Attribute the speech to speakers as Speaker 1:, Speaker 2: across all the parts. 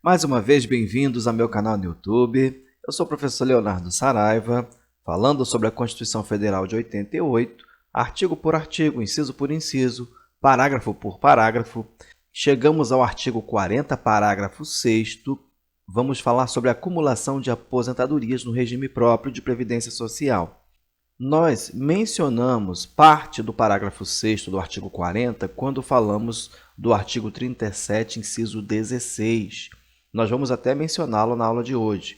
Speaker 1: Mais uma vez, bem-vindos ao meu canal no YouTube. Eu sou o professor Leonardo Saraiva, falando sobre a Constituição Federal de 88, artigo por artigo, inciso por inciso, parágrafo por parágrafo. Chegamos ao artigo 40, parágrafo 6º. Vamos falar sobre a acumulação de aposentadorias no regime próprio de previdência social. Nós mencionamos parte do parágrafo 6º do artigo 40 quando falamos do artigo 37, inciso 16. Nós vamos até mencioná-lo na aula de hoje,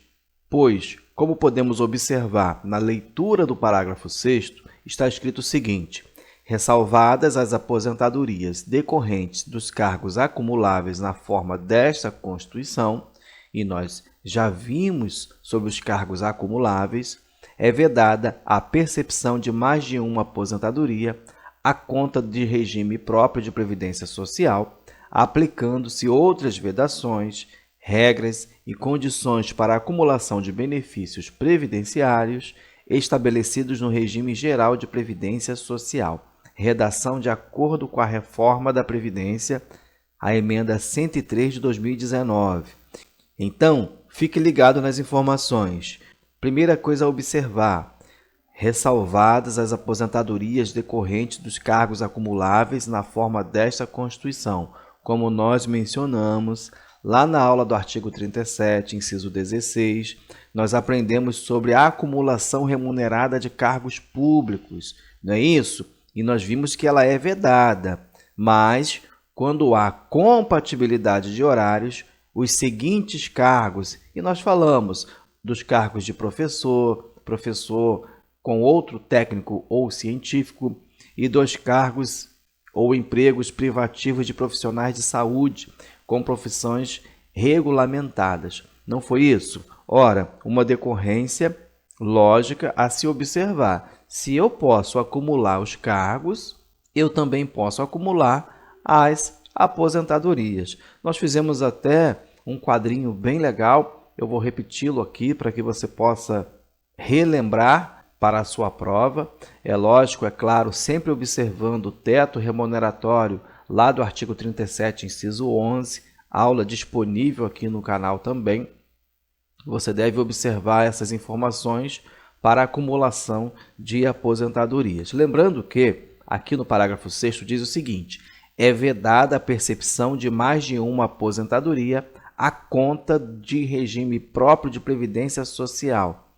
Speaker 1: pois, como podemos observar na leitura do parágrafo 6º, está escrito o seguinte: ressalvadas as aposentadorias decorrentes dos cargos acumuláveis na forma desta Constituição, e nós já vimos sobre os cargos acumuláveis, é vedada a percepção de mais de uma aposentadoria à conta de regime próprio de previdência social, aplicando-se outras vedações, regras e condições para a acumulação de benefícios previdenciários estabelecidos no regime geral de previdência social. Redação de acordo com a reforma da Previdência, a emenda 103 de 2019. Então, fique ligado nas informações. Primeira coisa a observar: ressalvadas as aposentadorias decorrentes dos cargos acumuláveis na forma desta Constituição, como nós mencionamos lá na aula do artigo 37, inciso 16, nós aprendemos sobre a acumulação remunerada de cargos públicos, não é isso? E nós vimos que ela é vedada, mas quando há compatibilidade de horários, os seguintes cargos, e nós falamos dos cargos de professor com outro técnico ou científico, e dos cargos ou empregos privativos de profissionais de saúde, com profissões regulamentadas. Não foi isso? Ora, uma decorrência lógica a se observar. Se eu posso acumular os cargos, eu também posso acumular as aposentadorias. Nós fizemos até um quadrinho bem legal, eu vou repeti-lo aqui para que você possa relembrar para a sua prova. É lógico, é claro, sempre observando o teto remuneratório lá do artigo 37, inciso 11, aula disponível aqui no canal também. Você deve observar essas informações para a acumulação de aposentadorias. Lembrando que, aqui no parágrafo 6º diz o seguinte: é vedada a percepção de mais de uma aposentadoria à conta de regime próprio de previdência social.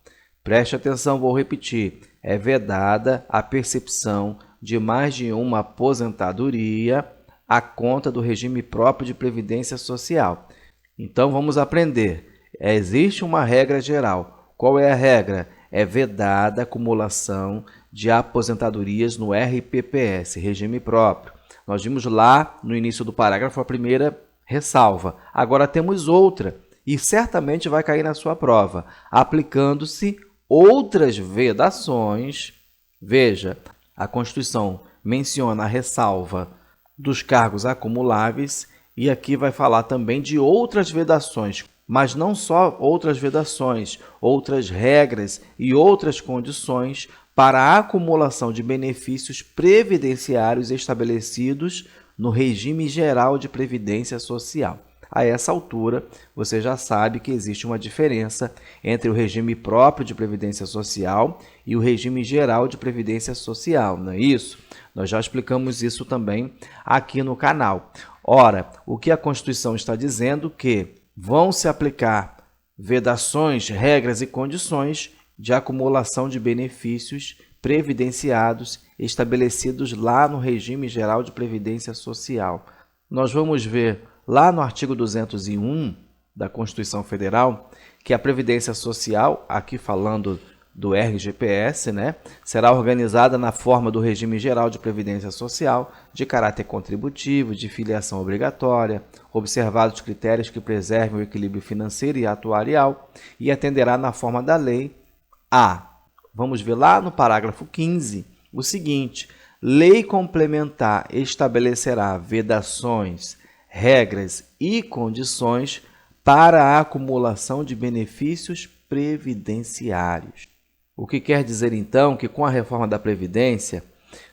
Speaker 1: Preste atenção, vou repetir. É vedada a percepção de mais de uma aposentadoria à conta do regime próprio de previdência social. Então, vamos aprender. Existe uma regra geral. Qual é a regra? É vedada a acumulação de aposentadorias no RPPS, regime próprio. Nós vimos lá no início do parágrafo a primeira ressalva. Agora temos outra, e certamente vai cair na sua prova, aplicando-se outras vedações. Veja, a Constituição menciona a ressalva dos cargos acumuláveis e aqui vai falar também de outras vedações, mas não só outras vedações, outras regras e outras condições para a acumulação de benefícios previdenciários estabelecidos no regime geral de previdência social. A essa altura, você já sabe que existe uma diferença entre o regime próprio de previdência social e o regime geral de previdência social, não é isso? Nós já explicamos isso também aqui no canal. Ora, o que a Constituição está dizendo que vão se aplicar vedações, regras e condições de acumulação de benefícios previdenciados estabelecidos lá no regime geral de previdência social. Nós vamos ver lá no artigo 201 da Constituição Federal que a previdência social, aqui falando do RGPS, será organizada na forma do regime geral de previdência social, de caráter contributivo, de filiação obrigatória, observados critérios que preservem o equilíbrio financeiro e atuarial, e atenderá na forma da lei a... Vamos ver lá no parágrafo 15 o seguinte: lei complementar estabelecerá vedações, regras e condições para a acumulação de benefícios previdenciários. O que quer dizer, então, que com a reforma da Previdência,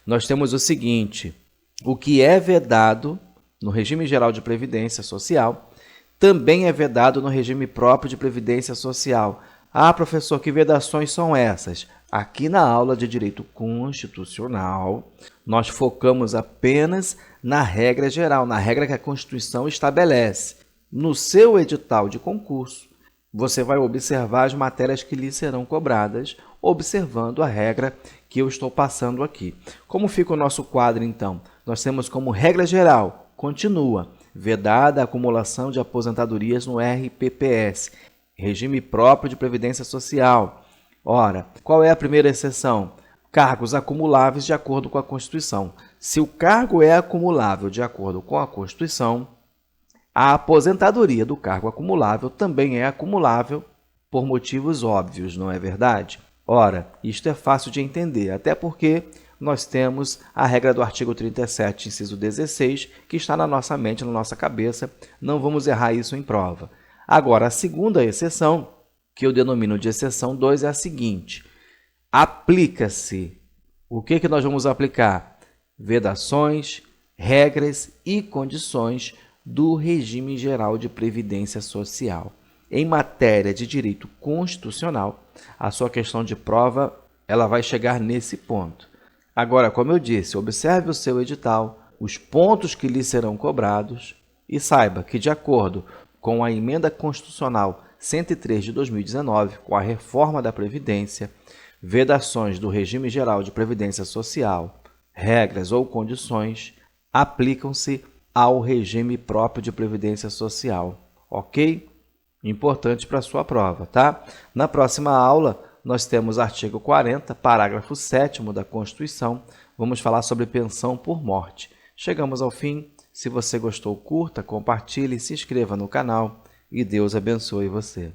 Speaker 1: nós temos o seguinte: o que é vedado no regime geral de previdência social também é vedado no regime próprio de previdência social. Ah, professor, que vedações são essas? Aqui na aula de Direito Constitucional, nós focamos apenas na regra geral, na regra que a Constituição estabelece. No seu edital de concurso, você vai observar as matérias que lhe serão cobradas, observando a regra que eu estou passando aqui. Como fica o nosso quadro, então? Nós temos como regra geral, continua, vedada a acumulação de aposentadorias no RPPS, regime próprio de previdência social. Ora, qual é a primeira exceção? Cargos acumuláveis de acordo com a Constituição. Se o cargo é acumulável de acordo com a Constituição, a aposentadoria do cargo acumulável também é acumulável por motivos óbvios, não é verdade? Ora, isto é fácil de entender, até porque nós temos a regra do artigo 37, inciso 16, que está na nossa mente, na nossa cabeça, não vamos errar isso em prova. Agora, a segunda exceção, que eu denomino de exceção 2, é a seguinte: aplica-se. O que nós vamos aplicar? Vedações, regras e condições do regime geral de previdência social. Em matéria de direito constitucional, a sua questão de prova ela vai chegar nesse ponto. Agora, como eu disse, observe o seu edital, os pontos que lhe serão cobrados e saiba que, de acordo com a Emenda Constitucional 103 de 2019, com a reforma da Previdência, vedações do regime geral de previdência social, regras ou condições aplicam-se ao regime próprio de previdência social, ok? Importante para a sua prova, tá? Na próxima aula, nós temos artigo 40, parágrafo 7º da Constituição. Vamos falar sobre pensão por morte. Chegamos ao fim. Se você gostou, curta, compartilhe, se inscreva no canal e Deus abençoe você.